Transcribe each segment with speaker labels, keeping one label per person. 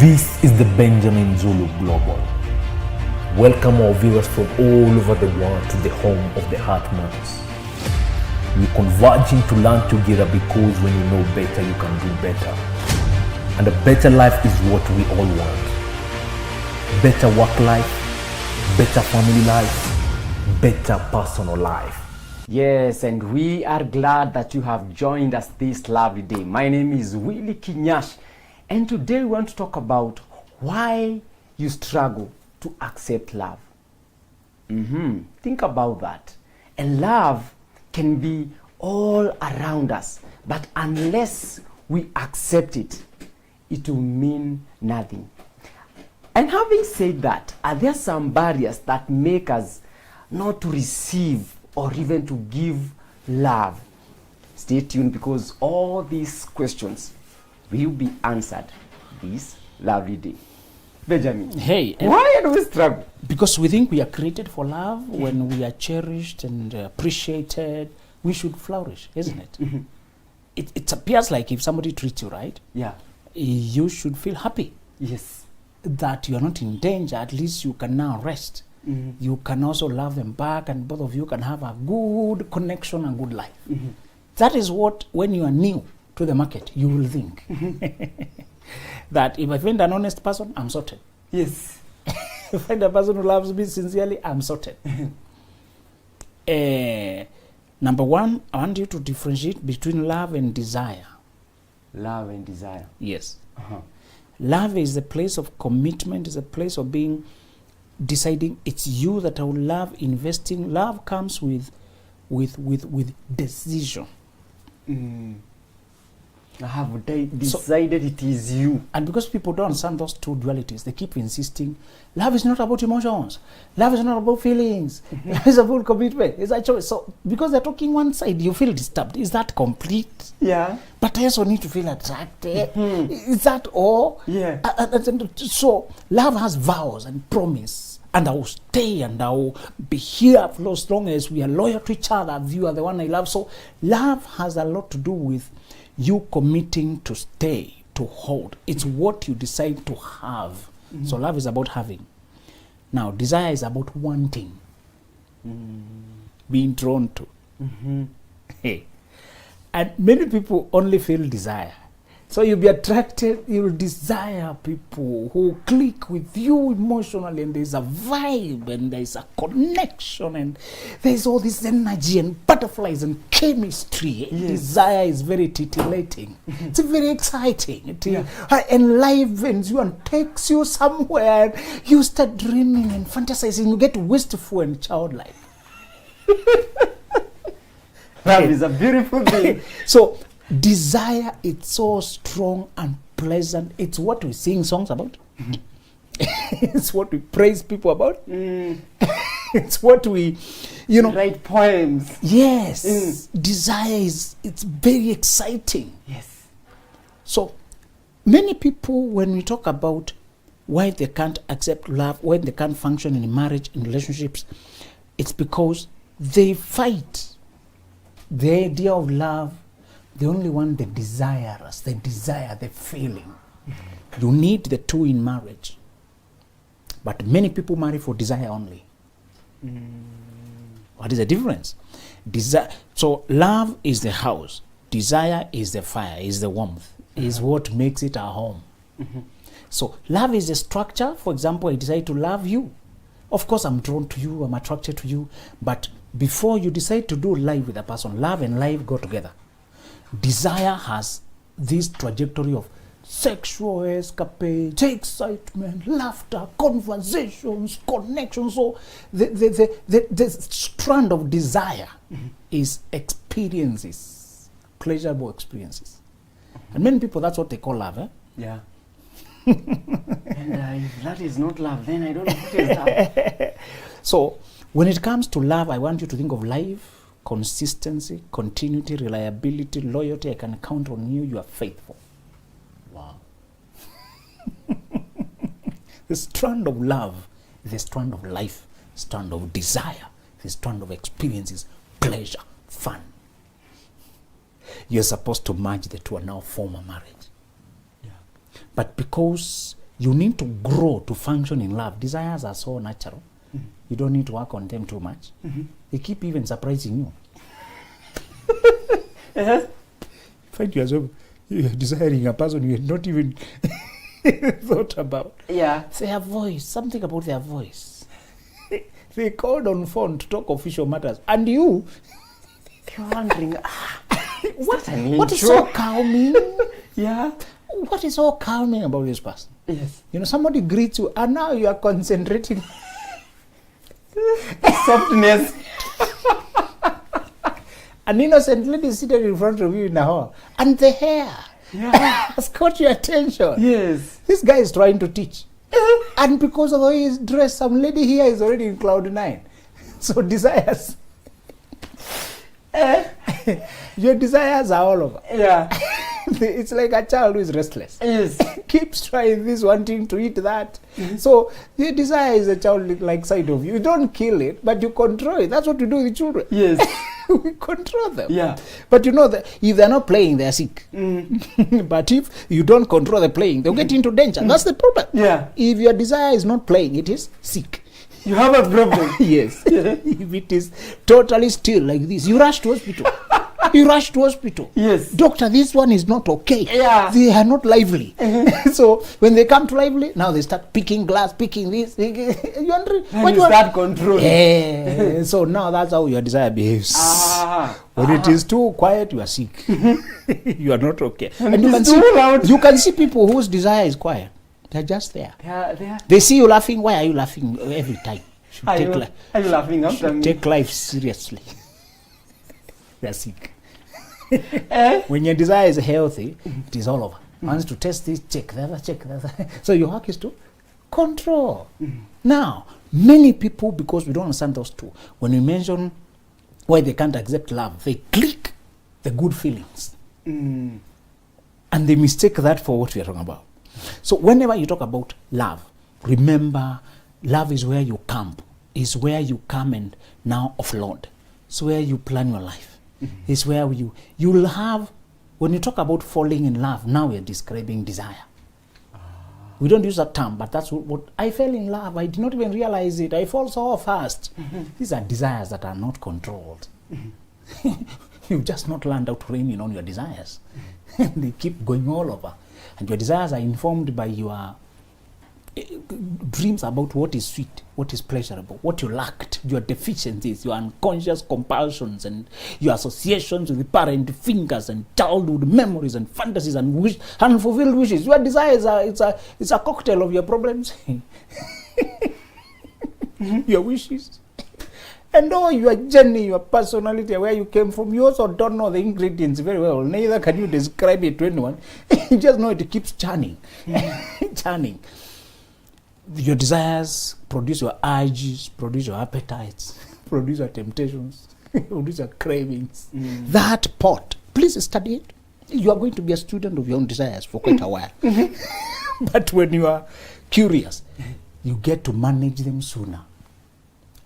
Speaker 1: This is the Benjamin Zulu Global. Welcome our viewers from all over the world to the home of the Heart Matters. We're converging to learn together because when you know better, you can do better. And a better life is what we all want. Better work life, better family life, better personal life.
Speaker 2: Yes, and we are glad that you have joined us this lovely day. My name is Willie Kinyash, and today we want to talk about why you struggle to accept love. Think about that. And love can be all around us, but unless we accept it, it will mean nothing. And having said that, are there some barriers that make us not to receive or even to give love? Stay tuned because all these questions will be answered this lovely day. Benjamin,
Speaker 3: Hey,
Speaker 2: why do we struggle?
Speaker 3: because we think we are created for love. When we are cherished and appreciated, we should flourish, isn't it? It appears like if somebody treats you right,
Speaker 2: Yeah.
Speaker 3: you should feel happy
Speaker 2: Yes.
Speaker 3: that you are not in danger. At least you can now rest. You can also love them back, and both of you can have a good connection and good life. That is what, when you are new to the market, you will think. That if I find an honest person, I'm sorted.
Speaker 2: Yes.
Speaker 3: If I find a person who loves me sincerely, I'm sorted. Number one, I want you to differentiate between love and desire.
Speaker 2: Love and desire.
Speaker 3: Yes.
Speaker 2: Uh-huh.
Speaker 3: Love is a place of commitment, is a place of being, deciding it's you that I will love, investing. Love comes with decision.
Speaker 2: I have decided it is you.
Speaker 3: And because people don't understand those two dualities, they keep insisting, love is not about emotions. Love is not about feelings. Love is about commitment. It's a choice. So because they're talking one side, you feel disturbed. Is that complete?
Speaker 2: Yeah.
Speaker 3: But I also need to feel attracted. Is that all?
Speaker 2: Yeah.
Speaker 3: So love has vows and promise. And I will stay and I will be here for as long as we are loyal to each other. You are the one I love. So love has a lot to do with you committing to stay, to hold. It's what you decide to have. So love is about having. Now, desire is about wanting, being drawn to. Hey. And many people only feel desire. So you'll be attracted, you'll desire people who click with you emotionally, and there's a vibe, and there's a connection, and there's all this energy and butterflies and chemistry.
Speaker 2: Yes.
Speaker 3: Desire is very titillating. It's very exciting. It enlivens you and takes you somewhere. You start dreaming and fantasizing. You get wistful and childlike.
Speaker 2: Love is a beautiful thing.
Speaker 3: So desire, it's so strong and pleasant. It's what we sing songs about. It's what we praise people about. It's what we,
Speaker 2: Write poems.
Speaker 3: yes. Desire it's very exciting.
Speaker 2: Yes.
Speaker 3: So many people, when we talk about why they can't accept love, why they can't function in marriage, in relationships, it's because they fight the idea of love. They only want the desirous, the desire, the feeling. You need the two in marriage. But many people marry for desire only. What is the difference? So love is the house. Desire is the fire, is the warmth, is what makes it our home. So love is the structure. For example, I decide to love you. Of course, I'm drawn to you, I'm attracted to you. But before you decide to do life with a person, love and life go together. Desire has this trajectory of sexual escapades, excitement, laughter, conversations, connections. So the strand of desire is experiences, pleasurable experiences. And many people, that's what they call love.
Speaker 2: Yeah. And if that is not love, then I don't know what is love.
Speaker 3: So when it comes to love, I want you to think of life, consistency, continuity, reliability, loyalty. I can count on you. You are faithful.
Speaker 2: Wow.
Speaker 3: The strand of love, the strand of life, strand of desire, the strand of experiences, pleasure, fun. You're supposed to merge the two and now form a marriage.
Speaker 2: Yeah.
Speaker 3: But because you need to grow to function in love. Desires are so natural. You don't need to work on them too much. They keep even surprising you. Find yourself desiring a person you had not even thought about.
Speaker 2: Yeah.
Speaker 3: Their voice, something about their voice. They called on phone to talk official matters, and you,
Speaker 2: You're wondering,
Speaker 3: what is so calming?
Speaker 2: Yeah.
Speaker 3: What is so calming about this person?
Speaker 2: Yes.
Speaker 3: You know, somebody greets you, and now you are concentrating.
Speaker 2: Softness.
Speaker 3: An innocent lady seated in front of you in the hall, and the hair has caught your attention.
Speaker 2: Yes.
Speaker 3: This guy is trying to teach. And because of the way he's dressed, some lady here is already in cloud 9. So desires. Your desires are all over.
Speaker 2: Yeah.
Speaker 3: It's like a child who is restless.
Speaker 2: Yes.
Speaker 3: Keeps trying this, wanting to eat that. So your desire is a childlike side of you. You don't kill it, but you control it. That's what we do with children.
Speaker 2: Yes.
Speaker 3: We control them.
Speaker 2: Yeah.
Speaker 3: But you know that if they're not playing, they're sick. But if you don't control the playing, they'll get into danger. That's the problem.
Speaker 2: Yeah.
Speaker 3: If your desire is not playing, it is sick.
Speaker 2: You have a problem.
Speaker 3: Yes. If it is totally still like this, you rush to hospital. You rush to hospital.
Speaker 2: Yes.
Speaker 3: Doctor, this one is not okay.
Speaker 2: Yeah.
Speaker 3: They are not lively. So when they come to lively, now they start picking glass, picking this. You wondering?
Speaker 2: And you start controlling.
Speaker 3: Yeah. So now that's how your desire behaves. When it is too quiet, you are sick. You are not okay. And you can, you can see people whose desire is quiet. They're just there. They see you laughing. Why are you laughing every time?
Speaker 2: Are you laughing after me?
Speaker 3: Take life seriously. They're sick. When your desire is healthy, it is all over. Once to test this, check the other, check the other. So your work is to control. Now, many people, because we don't understand those two, when we mention why they can't accept love, they click the good feelings. And they mistake that for what we are talking about. So whenever you talk about love, remember, love is where you camp, is where you come and now offload. It's where you plan your life. It's where you'll have, when you talk about falling in love, now we're describing desire. We don't use that term, but that's what I fell in love. I did not even realize it. I fall so fast. These are desires that are not controlled. You've just not learned how to rein in on your desires. They keep going all over. And your desires are informed by your dreams about what is sweet, what is pleasurable, what you lacked, your deficiencies, your unconscious compulsions, and your associations with the parent fingers and childhood memories and fantasies and unfulfilled wishes. Your desires are it's a cocktail of your problems, your wishes, and all your journey, your personality, where you came from. You also don't know the ingredients very well. Neither can you describe it to anyone. You just know it keeps churning, churning. Your desires produce your urges, produce your appetites, produce your temptations, produce your cravings. That pot, please study it. You are going to be a student of your own desires for quite a while. But when you are curious, you get to manage them sooner.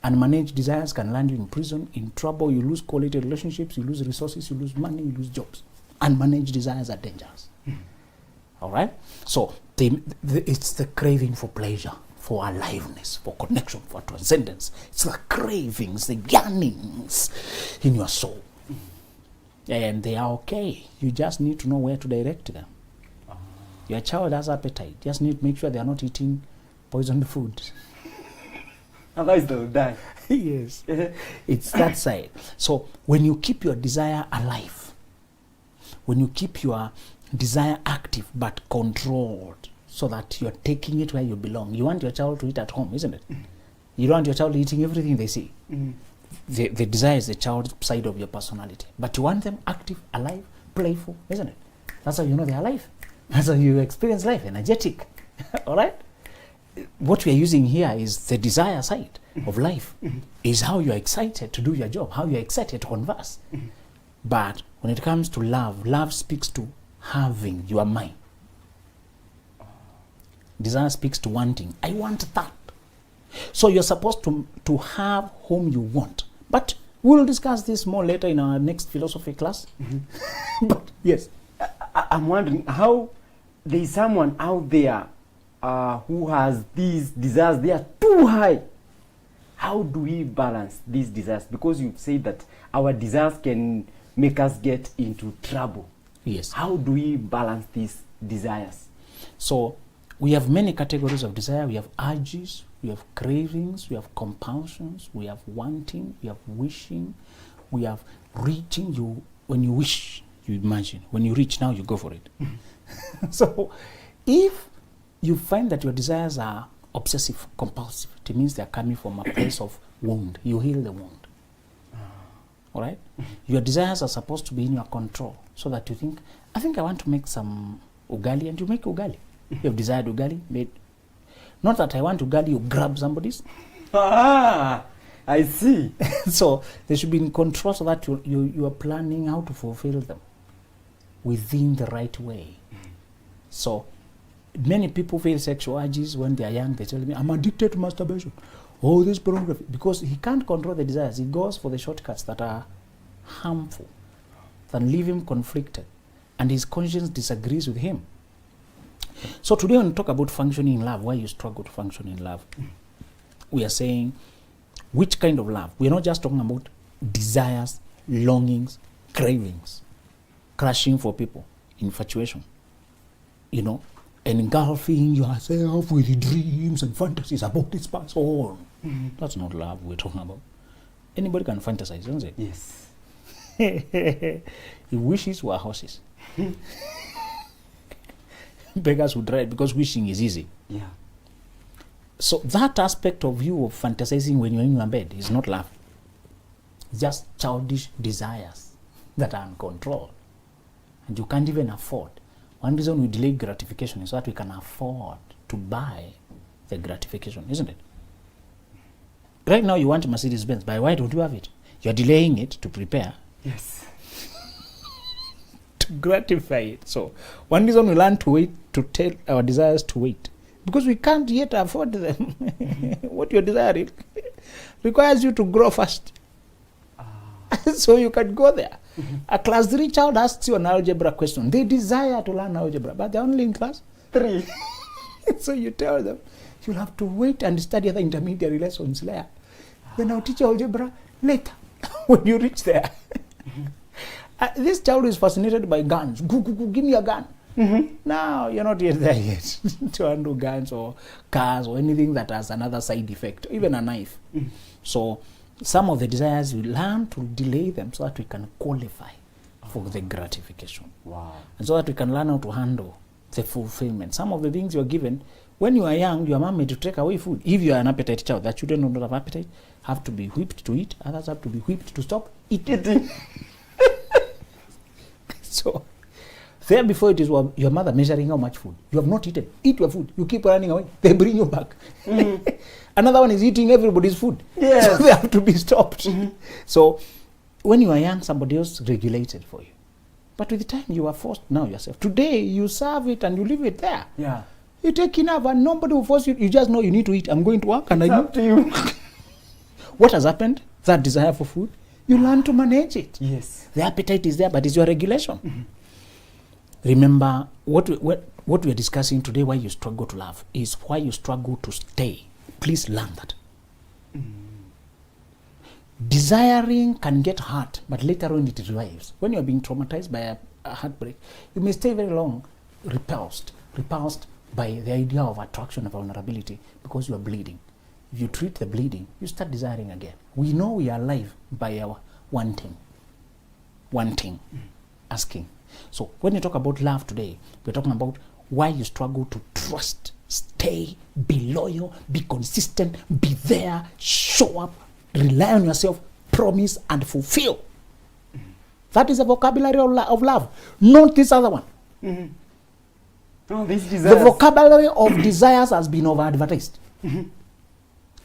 Speaker 3: Unmanaged desires can land you in prison, in trouble. You lose quality relationships, you lose resources, you lose money, you lose jobs. Unmanaged desires are dangerous. All right? So it's the craving for pleasure, for aliveness, for connection, for transcendence. It's the cravings, the yearnings in your soul. And they are okay. You just need to know where to direct them. Your child has appetite. Just need to make sure they are not eating poisoned food.
Speaker 2: Otherwise they will die.
Speaker 3: Yes. It's that side. So when you keep your desire alive, when you keep your desire active but controlled, so that you're taking it where you belong. You want your child to eat at home, isn't it? You don't want your child eating everything they see. The desire is the child side of your personality. But you want them active, alive, playful, isn't it? That's how you know they're alive. That's how you experience life, energetic. All right? What we are using here is the desire side of life. Is how you're excited to do your job, how you're excited to converse. But when it comes to love, love speaks to having your mind. Desire speaks to wanting. I want that. So you're supposed to have whom you want. But we'll discuss this more later in our next philosophy class. But yes.
Speaker 2: I'm wondering how there is someone out there who has these desires, they are too high. How do we balance these desires? Because you say that our desires can make us get into trouble.
Speaker 3: Yes.
Speaker 2: How do we balance these desires?
Speaker 3: So we have many categories of desire. We have urges, we have cravings, we have compulsions, we have wanting, we have wishing, we have reaching. When you wish, you imagine. When you reach, now you go for it. So if you find that your desires are obsessive, compulsive, it means they are coming from a place of wound. You heal the wound. All right? Your desires are supposed to be in your control, so that you think, I think I want to make some ugali, and you make ugali. You have desired ugali, made. Not that I want ugali, you grab somebody's.
Speaker 2: Ah, I see.
Speaker 3: So they should be in control, so that you are planning how to fulfill them within the right way. So many people feel sexual urges when they are young. They tell me, I'm addicted to masturbation. Oh, this pornography. Because he can't control the desires. He goes for the shortcuts that are harmful, that leave him conflicted, and his conscience disagrees with him. So today when we talk about functioning in love, why you struggle to function in love, we are saying which kind of love. We are not just talking about desires, longings, cravings, crashing for people, infatuation, engulfing yourself with dreams and fantasies about this person. That's not love we're talking about. Anybody can fantasize, don't they?
Speaker 2: Yes.
Speaker 3: He wishes were horses. Beggars would ride, because wishing is easy.
Speaker 2: Yeah.
Speaker 3: So that aspect of you of fantasizing when you're in your bed is not love. It's just childish desires that are uncontrolled. And you can't even afford. One reason we delay gratification is so that we can afford to buy the gratification, isn't it? Right now you want a Mercedes-Benz, but why don't you have it? You're delaying it to prepare.
Speaker 2: Yes.
Speaker 3: To gratify it. So one reason we learn to wait, to tell our desires to wait, because we can't yet afford them. What you're desiring requires you to grow first. So you can go there. A class 3 child asks you an algebra question. They desire to learn algebra, but they're only in class 3. So you tell them, you'll have to wait and study other intermediary lessons later. Then I'll teach you algebra later, when you reach there. This child is fascinated by guns. Give me a gun. No, you're not yet there yet to handle guns or cars or anything that has another side effect, even a knife. So some of the desires, we learn to delay them so that we can qualify for the gratification.
Speaker 2: Wow.
Speaker 3: And so that we can learn how to handle the fulfillment. Some of the things you're given, when you are young, your mom made to take away food. If you are an appetite child, the children who don't have appetite have to be whipped to eat. Others have to be whipped to stop eating. So there before it is your mother measuring how much food. You have not eaten. Eat your food. You keep running away. They bring you back. Another one is eating everybody's food.
Speaker 2: Yes.
Speaker 3: So they have to be stopped. So when you are young, somebody else regulated for you. But with the time you are forced now yourself. Today you serve it and you leave it there.
Speaker 2: Yeah.
Speaker 3: You take enough and nobody will force you. You just know you need to eat. I'm going to work and I
Speaker 2: Up to you.
Speaker 3: What has happened? That desire for food. You learn to manage it.
Speaker 2: Yes.
Speaker 3: The appetite is there, but it's your regulation. Remember, what we are discussing today, why you struggle to love, is why you struggle to stay. Please learn that. Desiring can get hurt, but later on it revives. When you are being traumatized by a heartbreak, you may stay very long repulsed by the idea of attraction and vulnerability, because you are bleeding. If you treat the bleeding, you start desiring again. We know we are alive by our wanting, asking. So when you talk about love today, we're talking about why you struggle to trust, stay, be loyal, be consistent, be there, show up, rely on yourself, promise and fulfill. That is the vocabulary of love, not this other one.
Speaker 2: No, this
Speaker 3: The
Speaker 2: desires.
Speaker 3: vocabulary of desires has been over-advertised.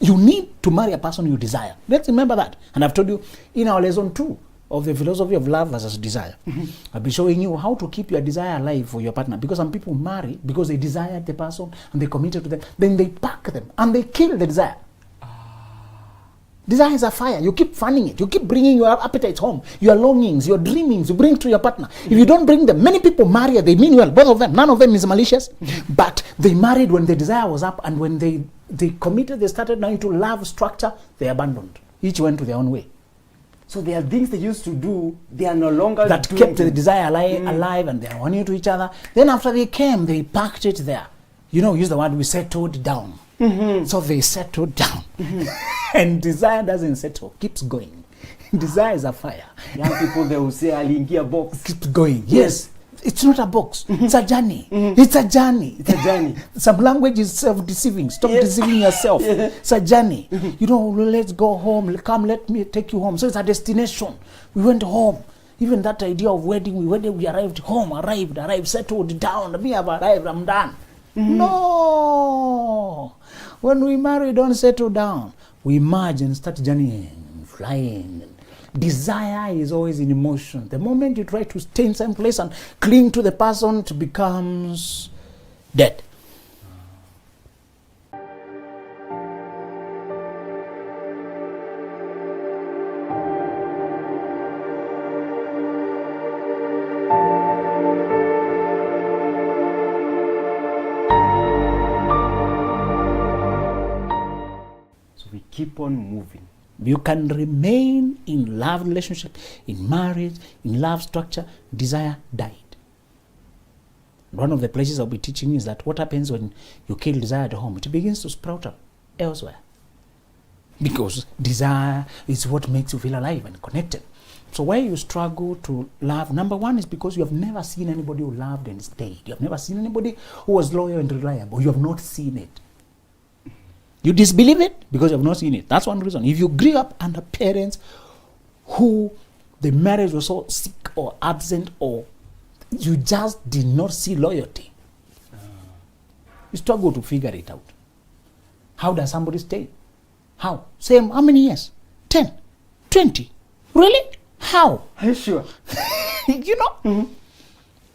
Speaker 3: You need to marry a person you desire. Let's remember that. And I've told you in our lesson 2 of the philosophy of love versus desire, I'll be showing you how to keep your desire alive for your partner. Because some people marry because they desired the person and they committed to them. Then they pack them and they kill the desire. Desire is a fire. You keep fanning it. You keep bringing your appetites home, your longings, your dreamings, you bring to your partner. If you don't bring them, many people marry, they mean well, both of them. None of them is malicious. But they married when the desire was up, and when they committed, they started now into love structure, they abandoned. Each went to their own way.
Speaker 2: So there are things they used to do, they are no longer
Speaker 3: that
Speaker 2: doing
Speaker 3: kept the desire alive, and they are wanting to each other. Then after they came, they packed it there. Use the word, we settled down. So they settled down. And desire doesn't settle, keeps going. Desire is a fire.
Speaker 2: Young people, they will say, aliingia box.
Speaker 3: Keeps going. Yes. It's not a box. It's a journey. It's a journey.
Speaker 2: It's a journey.
Speaker 3: Some language is self-deceiving. Stop deceiving yourself. It's a journey. Let's go home. Come, let me take you home. So it's a destination. We went home. Even that idea of wedding, we arrived home, arrived, settled down. Me, I've arrived, I'm done. No. When we marry, don't settle down. We merge and start journeying, flying. Desire is always in emotion. The moment you try to stay in some place and cling to the person, it becomes dead.
Speaker 2: So we keep on moving.
Speaker 3: You can remain in love relationship, in marriage, in love structure. Desire died. One of the places I'll be teaching is that what happens when you kill desire at home, it begins to sprout up elsewhere. Because desire is what makes you feel alive and connected. So why you struggle to love, number one is because you have never seen anybody who loved and stayed. You have never seen anybody who was loyal and reliable. You have not seen it. You disbelieve it because you have not seen it. That's one reason. If you grew up under parents who the marriage was so sick or absent, or you just did not see loyalty, you struggle to figure it out. How does somebody stay? How? Same, how many years? 10, 20. Really? How?
Speaker 2: Are you sure?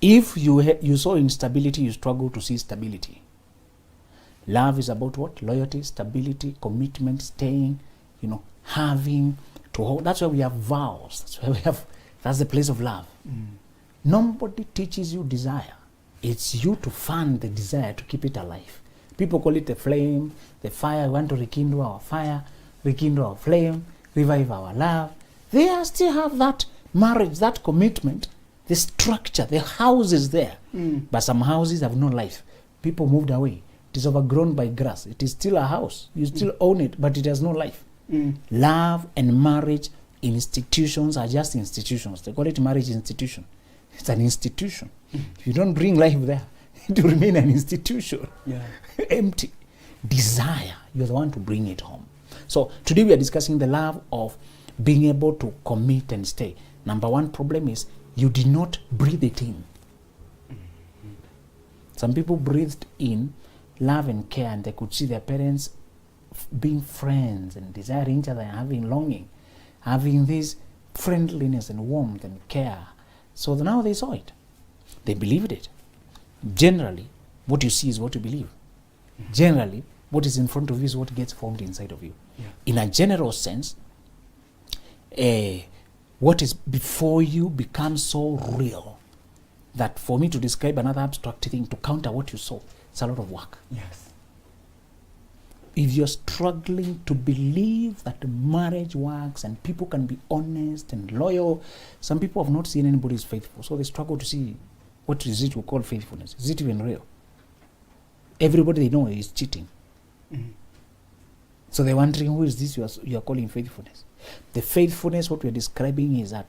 Speaker 3: If you saw instability, you struggle to see stability. Love is about what? Loyalty, stability, commitment, staying, having to hold. That's why we have vows. That's the place of love. Nobody teaches you desire. It's you to fan the desire to keep it alive. People call it the flame, the fire. We want to rekindle our fire, rekindle our flame, revive our love. They still have that marriage, that commitment, the structure, the house is there. But some houses have no life. People moved away. It is overgrown by grass. It is still a house. You still own it, but it has no life. Love and marriage institutions are just institutions. They call it marriage institution. It's an institution. If you don't bring life there, it will remain an institution. Empty. Desire, you're the one to bring it home. So today we are discussing the love of being able to commit and stay. Number one problem is you did not breathe it in. Some people breathed in love and care, and they could see their parents being friends and desiring each other and having longing, having this friendliness and warmth and care. So now they saw it. They believed it. Generally, what you see is what you believe. Generally, what is in front of you is what gets formed inside of you. In a general sense, what is before you becomes so real that for me to describe another abstract thing to counter what you saw, it's a lot of work. If you're struggling to believe that marriage works and people can be honest and loyal, some people have not seen anybody is faithful, so they struggle to see what is it we call faithfulness. Is it even real? Everybody they know is cheating. So they're wondering, who is this you are calling faithfulness? The faithfulness, what we're describing is that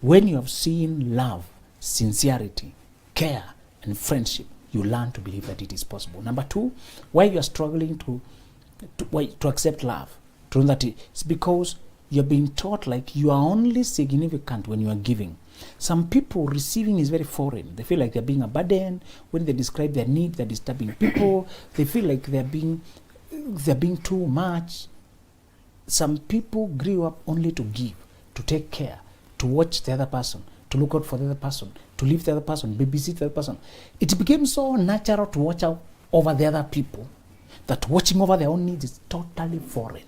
Speaker 3: when you have seen love, sincerity, care, and friendship, you learn to believe that it is possible. Number two, why you are struggling to accept love, to know that it's because you're being taught like you are only significant when you are giving. Some people, receiving is very foreign. They feel like they're being a burden. When they describe their need, they're disturbing people. They feel like they're being too much. Some people grew up only to give, to take care, to watch the other person, to look out for the other person, to live the other person, babysit the other person. It became so natural to watch out over the other people that watching over their own needs is totally foreign.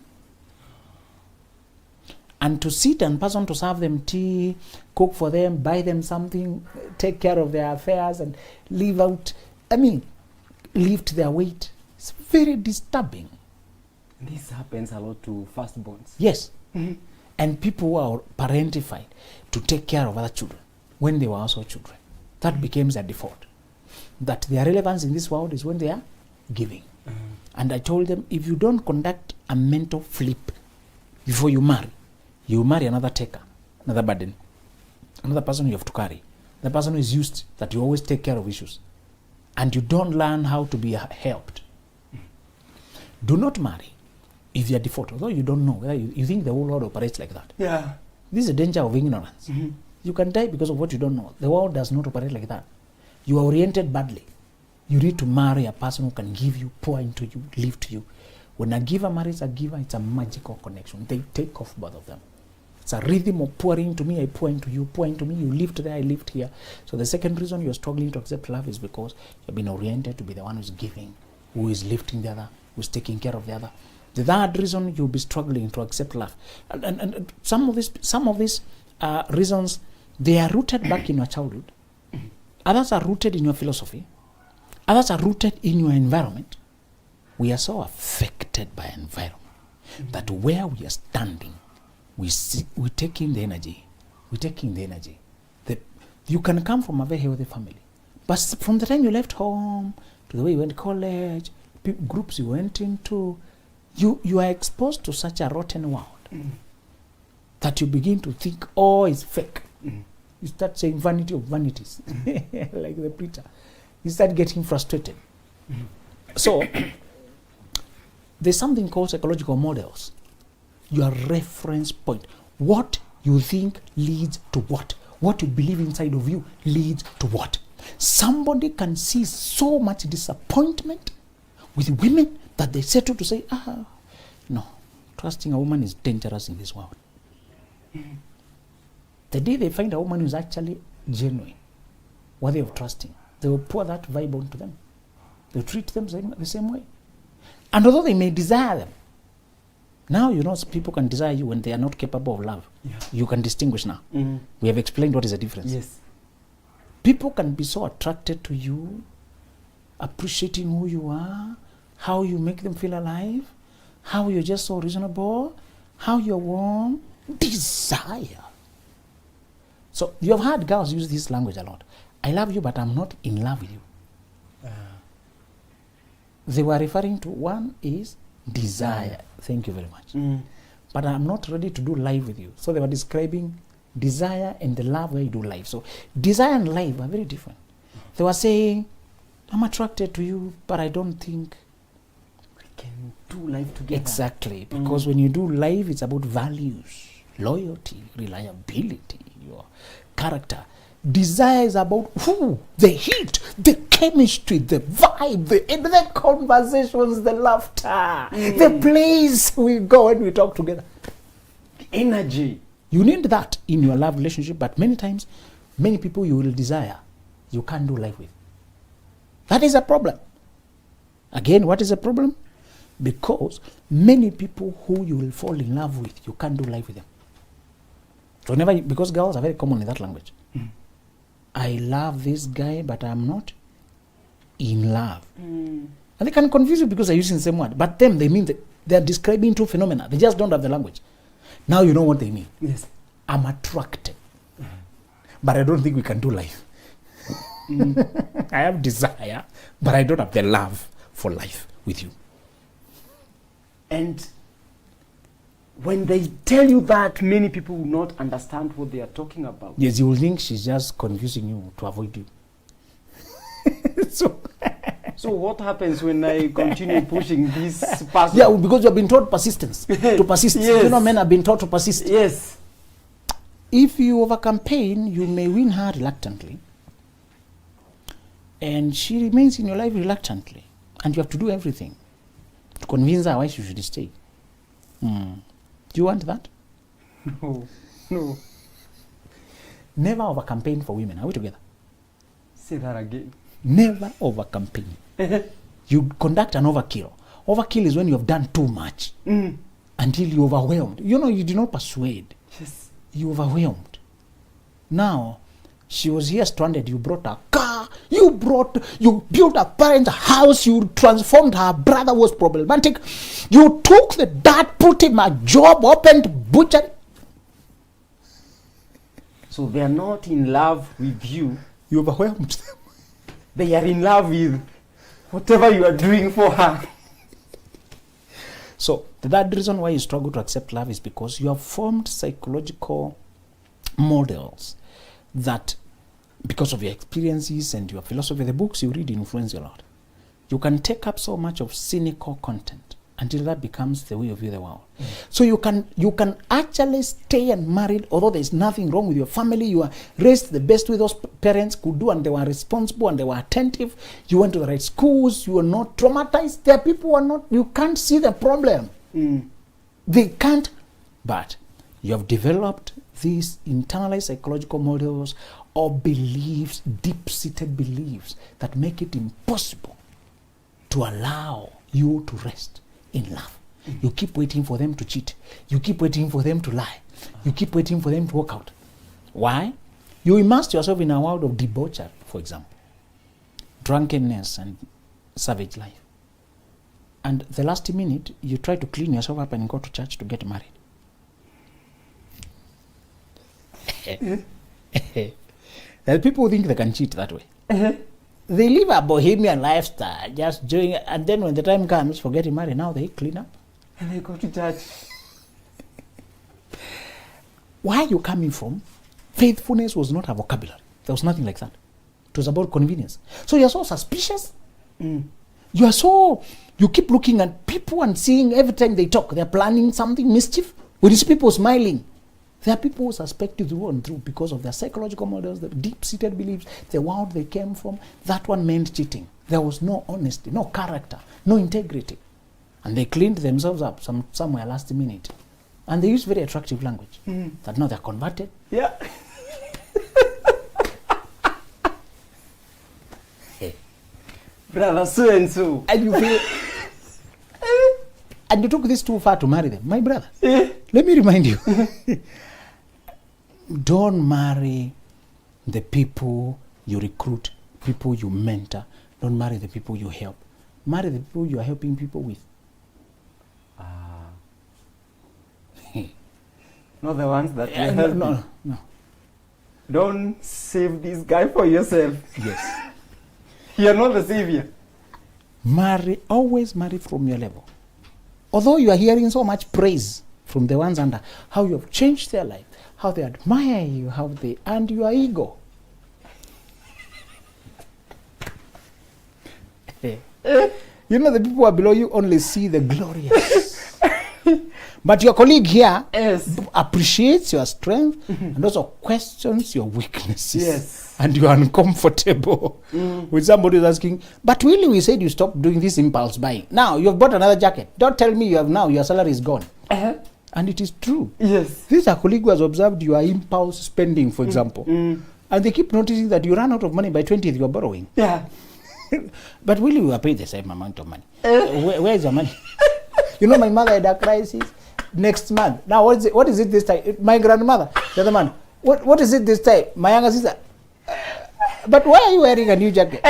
Speaker 3: And to sit and person to serve them tea, cook for them, buy them something, take care of their affairs and live lift their weight. It's very disturbing.
Speaker 2: This happens a lot to firstborns.
Speaker 3: Yes. And people who are parentified to take care of other children when they were also children. That became their default. That their relevance in this world is when they are giving. And I told them, if you don't conduct a mental flip before you marry another taker, another burden, another person you have to carry, the person who is used that you always take care of issues, and you don't learn how to be helped. Do not marry if you are default, although you don't know whether you think the whole world operates like that.
Speaker 2: Yeah.
Speaker 3: This is a danger of ignorance. You can die because of what you don't know. The world does not operate like that. You are oriented badly. You need to marry a person who can give you, pour into you, live to you. When a giver marries a giver, it's a magical connection. They take off both of them. It's a rhythm of pouring into me, I pour into you, pour into me, you live there, I lived here. So the second reason you're struggling to accept love is because you've been oriented to be the one who's giving, who is lifting the other, who's taking care of the other. The third reason you'll be struggling to accept love. And some of these reasons, they are rooted back in your childhood. Others are rooted in your philosophy. Others are rooted in your environment. We are so affected by environment that where we are standing, we take in the energy. We take in the energy. You can come from a very healthy family, but from the time you left home to the way you went to college, groups you went into, you are exposed to such a rotten world that you begin to think, oh, it's fake. You start saying vanity of vanities, like the preacher. You start getting frustrated. So there's something called psychological models. Your reference point. What you think leads to what? What you believe inside of you leads to what? Somebody can see so much disappointment with women that they settle to say, no, trusting a woman is dangerous in this world. The day they find a woman who's actually genuine, worthy of trusting, they will pour that vibe onto them. They'll treat them the same way. And although they may desire them, now people can desire you when they are not capable of love. Yeah. You can distinguish now. We have explained what is the difference.
Speaker 2: Yes.
Speaker 3: People can be so attracted to you, appreciating who you are, how you make them feel alive, how you're just so reasonable, how you're warm. Desire. So you have heard girls use this language a lot. I love you, but I'm not in love with you. They were referring to one is desire. Thank you very much. But I'm not ready to do life with you. So they were describing desire and the love where you do life. So desire and life are very different. They were saying, I'm attracted to you, but I don't think
Speaker 2: we can do life together.
Speaker 3: Exactly. Because when you do life, it's about values, loyalty, reliability, your character. Desire is about the heat, the chemistry, the vibe, the conversations, the laughter, the place we go when we talk together.
Speaker 2: The energy.
Speaker 3: You need that in your love relationship, but many times, many people you will desire, you can't do life with. That is a problem. Again, what is a problem? Because many people who you will fall in love with, you can't do life with them. So because girls are very common in that language. I love this guy, but I'm not in love. And they can confuse you because they're using the same word. But them, they mean that they're describing two phenomena. They just don't have the language. Now you know what they mean.
Speaker 2: Yes.
Speaker 3: I'm attracted. But I don't think we can do life. I have desire, but I don't have the love for life with you.
Speaker 2: And when they tell you that, many people will not understand what they are talking about.
Speaker 3: Yes, you will think she's just confusing you to avoid you.
Speaker 2: So what happens when I continue pushing this person?
Speaker 3: Yeah, because you have been taught persistence. To persist.
Speaker 2: Yes.
Speaker 3: Men have been taught to persist.
Speaker 2: Yes.
Speaker 3: If you overcampaign, you may win her reluctantly. And she remains in your life reluctantly. And you have to do everything to convince her why she should stay. Do you want that?
Speaker 2: No.
Speaker 3: Never overcampaign for women. Are we together?
Speaker 2: Say that again.
Speaker 3: Never overcampaign. You conduct an overkill. Overkill is when you have done too much. And until you're overwhelmed. You know, you did not persuade.
Speaker 2: Yes.
Speaker 3: You overwhelmed. Now, she was here stranded. You brought a car. You built her parents' house. You transformed her brother was problematic. You took the dad, put him a job, opened butchery.
Speaker 2: So they are not in love with you.
Speaker 3: You overwhelmed them.
Speaker 2: They are in love with whatever you are doing for her.
Speaker 3: So the third reason why you struggle to accept love is because you have formed psychological models that, because of your experiences and your philosophy, the books you read influence you a lot. You can take up so much of cynical content until that becomes the way of view the world. So you can actually stay and married, although there's nothing wrong with your family. You are raised the best way those parents could do, and they were responsible and they were attentive. You went to the right schools. You were not traumatized. There are people who are not. You can't see the problem. They can't. But you have developed these internalized psychological models or beliefs, deep-seated beliefs that make it impossible to allow you to rest in love. You keep waiting for them to cheat. You keep waiting for them to lie. You keep waiting for them to walk out. Why? You immersed yourself in a world of debauchery, for example, drunkenness and savage life. And the last minute, you try to clean yourself up and go to church to get married. There are people who think they can cheat that way. They live a bohemian lifestyle, just doing it, and then when the time comes for getting married, now they clean up.
Speaker 2: And they go to church.
Speaker 3: Where are you coming from? Faithfulness was not a vocabulary. There was nothing like that. It was about convenience. So you're so suspicious. You keep looking at people and seeing every time they talk, they're planning something mischief. When you see people smiling, there are people who suspect you through and through because of their psychological models, the deep-seated beliefs, the world they came from. That one meant cheating. There was no honesty, no character, no integrity. And they cleaned themselves up somewhere last minute. And they used very attractive language. That now they're converted.
Speaker 2: Yeah. Brother so and so.
Speaker 3: And you feel... and you took this too far to marry them. My brother, let me remind you. Don't marry the people you recruit, people you mentor. Don't marry the people you help. Marry the people you are helping people with.
Speaker 2: Not the ones that you help.
Speaker 3: No.
Speaker 2: Don't save this guy for yourself.
Speaker 3: Yes.
Speaker 2: You're not the savior.
Speaker 3: Always marry from your level. Although you are hearing so much praise from the ones under, how you have changed their life, how they admire you, how they earned your ego. You know, the people who are below you only see the glorious. But your colleague here appreciates your strength and also questions your weaknesses.
Speaker 2: Yes.
Speaker 3: And you are uncomfortable with somebody who's asking, but really we said you stopped doing this impulse buying. Now you have bought another jacket. Don't tell me you have now, your salary is gone. And it is true.
Speaker 2: Yes.
Speaker 3: This is a colleague who has observed your impulse spending, for example. And they keep noticing that you run out of money by 20th, you are borrowing.
Speaker 2: Yeah.
Speaker 3: But really we are paid the same amount of money. Where is your money? You know, my mother had a crisis next month. Now what is it this time? My grandmother, the other man. What is it this time? My younger sister. But why are you wearing a new jacket?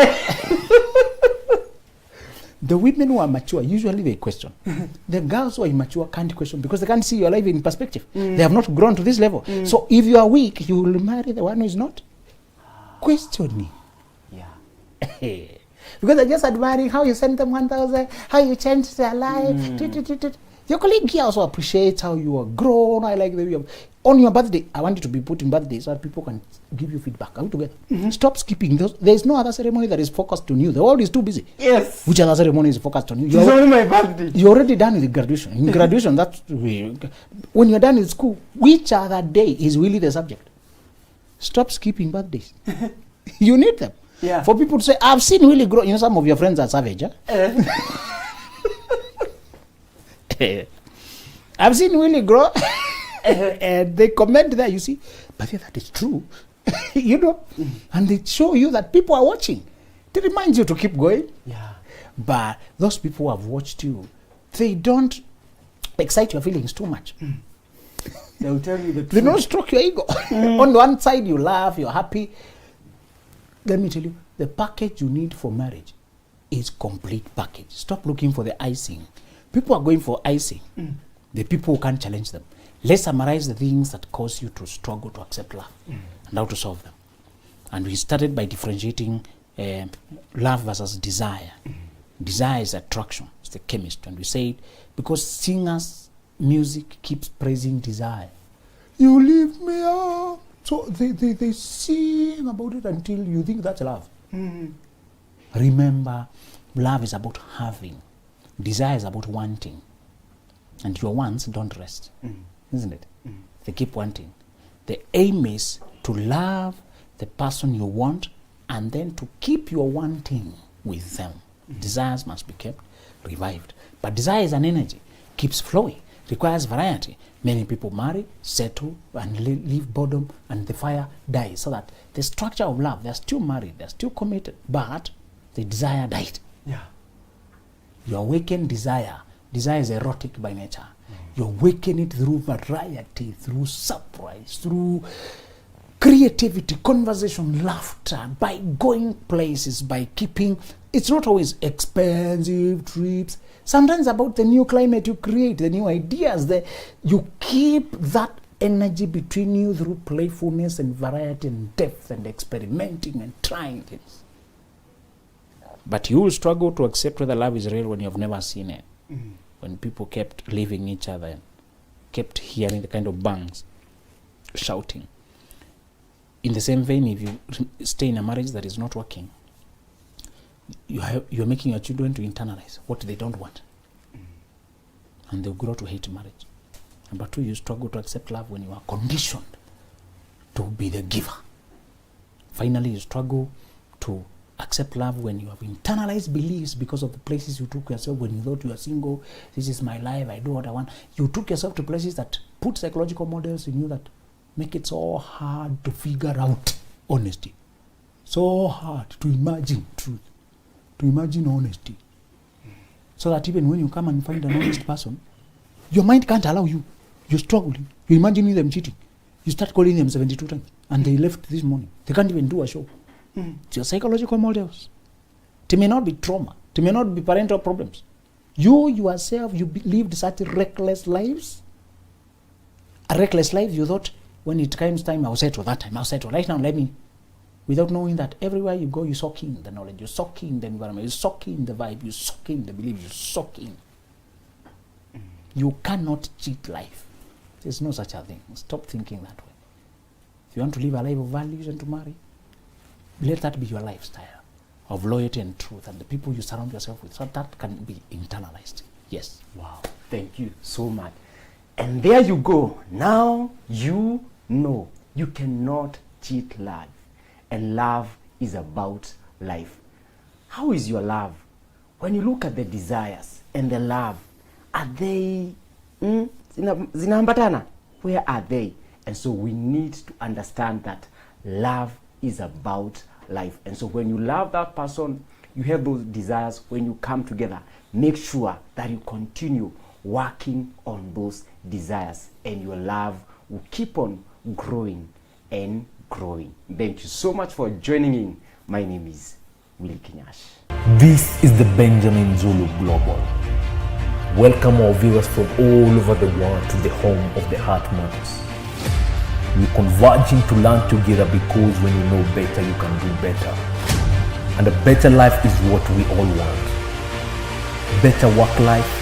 Speaker 3: The women who are mature, usually they question. The girls who are immature can't question because they can't see your life in perspective. They have not grown to this level. So if you are weak, you will marry the one who is not questioning.
Speaker 2: Yeah.
Speaker 3: Because they're just admiring how you sent them 1,000, how you changed their life. Your colleague here also appreciates how you are grown. I like the way you have. On your birthday, I want you to be put in birthday so that people can give you feedback. Are we together? Stop skipping those. There is no other ceremony that is focused on you. The world is too busy.
Speaker 2: Yes.
Speaker 3: Which other ceremony is focused on you?
Speaker 2: It's only my birthday.
Speaker 3: You're already done with the graduation. In graduation, that's when you're done with school. Which other day is really the subject? Stop skipping birthdays. You need them.
Speaker 2: Yeah.
Speaker 3: For people to say, I've seen Willie grow. You know, some of your friends are savage. I've seen Willie grow. And they comment there, you see, but yeah, that is true. You know, and they show you that people are watching. It reminds you to keep going.
Speaker 2: Yeah.
Speaker 3: But those people who have watched you, they don't excite your feelings too much.
Speaker 2: They'll tell you the
Speaker 3: They
Speaker 2: truth.
Speaker 3: don't stroke your ego. On one side, you laugh, you're happy. Let me tell you, the package you need for marriage is complete package. Stop looking for the icing. People are going for icing. The people who can't challenge them. Let's summarize the things that cause you to struggle to accept love and how to solve them. And we started by differentiating love versus desire. Desire is attraction. It's the chemist. And we said, because singers' music keeps praising desire. You leave me up. So they sing about it until you think that's love. Remember, love is about having. Desire is about wanting. And your wants don't rest. Isn't it? They keep wanting. The aim is to love the person you want and then to keep your wanting with them. Desires must be kept revived. But desire is an energy, keeps flowing, requires variety. Many people marry, settle, and leave boredom, and the fire dies. So that the structure of love, they're still married, they're still committed, but the desire died.
Speaker 2: Yeah.
Speaker 3: You awaken desire. Desire is erotic by nature. You awaken it through variety, through surprise, through creativity, conversation, laughter, by going places, by keeping. It's not always expensive trips. Sometimes about the new climate you create, the new ideas. You keep that energy between you through playfulness and variety and depth and experimenting and trying things. But you will struggle to accept whether love is real when you have never seen it. When people kept leaving each other and kept hearing the kind of bangs, shouting. In the same vein, if you stay in a marriage that is not working, you're making your children to internalize what they don't want. And they'll grow to hate marriage. Number two, you struggle to accept love when you are conditioned to be the giver. Finally, you struggle to accept love when you have internalized beliefs because of the places you took yourself when you thought you were single. This is my life, I do what I want. You took yourself to places that put psychological models in you that make it so hard to figure out honesty. So hard to imagine truth, to imagine honesty. So that even when you come and find an honest person, your mind can't allow you. You're struggling. You're imagining them cheating. You start calling them 72 times. And they left this morning. They can't even do a show. It's your psychological models. It may not be trauma. It may not be parental problems. You yourself, you lived such reckless lives. A reckless life, you thought, when it comes time, I'll settle that time. I'll settle. Right now, let me. Without knowing that everywhere you go, you soak in the knowledge. You soak in the environment. You soak in the vibe. You soak in the belief. You soak in. You cannot cheat life. There's no such a thing. Stop thinking that way. If you want to live a life of values and to marry, let that be your lifestyle of loyalty and truth and the people you surround yourself with. So that can be internalized. Yes.
Speaker 2: Wow. Thank you so much. And there you go. Now you know you cannot cheat love. And love is about life. How is your love? When you look at the desires and the love, are they zinaambatana? Where are they? And so we need to understand that love is about life. And so when you love that person, you have those desires. When you come together, make sure that you continue working on those desires, and your love will keep on growing and growing. Thank you so much for joining in. My name is Willie Kinyash.
Speaker 1: This is the Benjamin Zulu Global. Welcome our viewers from all over the world to the home of the Heart Matters. We're converging to learn together because when you know better, you can do better. And a better life is what we all want. Better work life,